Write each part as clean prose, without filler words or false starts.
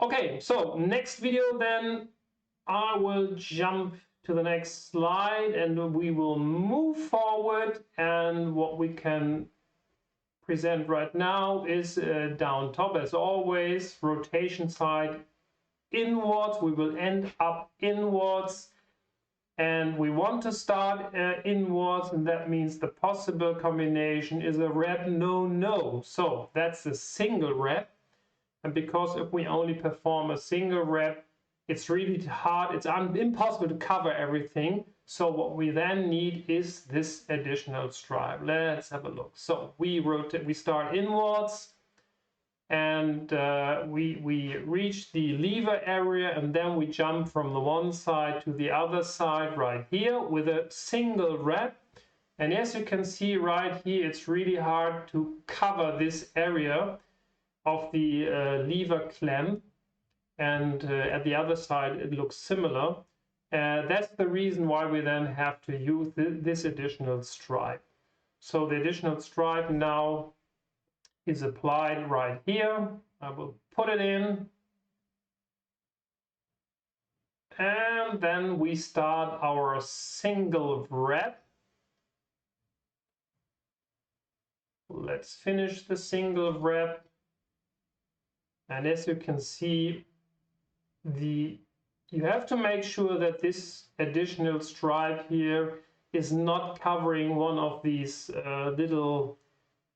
Okay, so next video then I will jump to the next slide and we will move forward, and what we can present right now is down top as always, rotation side inwards. We will end up inwards and we want to start inwards, and that means the possible combination is a rep no. So that's a single rep, and because if we only perform a single rep, it's really hard, it's impossible to cover everything. So what we then need is this additional stripe. Let's have a look. So we rotate, we start inwards, and we reach the lever area, and then we jump from the one side to the other side right here with a single rep. And as you can see right here, it's really hard to cover this area of the lever clamp, and at the other side it looks similar. That's the reason why we then have to use this additional stripe. So the additional stripe now is applied right here. I will put it in, and then we start our single rep. Let's finish the single rep, and as you can see, you have to make sure that this additional stripe here is not covering one of these little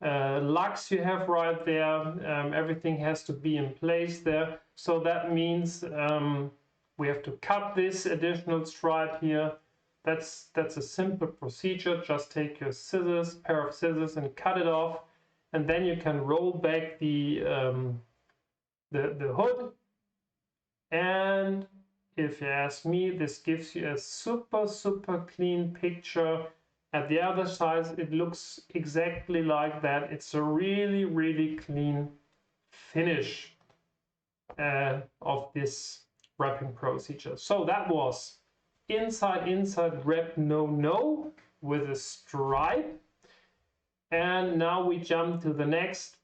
lugs you have right there. Everything has to be in place there. So that means we have to cut this additional stripe here. That's a simple procedure. Just take your scissors, pair of scissors, and cut it off, and then you can roll back the hood. And if you ask me, this gives you a super clean picture. At the other side, it looks exactly like that. It's a really clean finish of this wrapping procedure. So that was inside rep no with a stripe. And now we jump to the next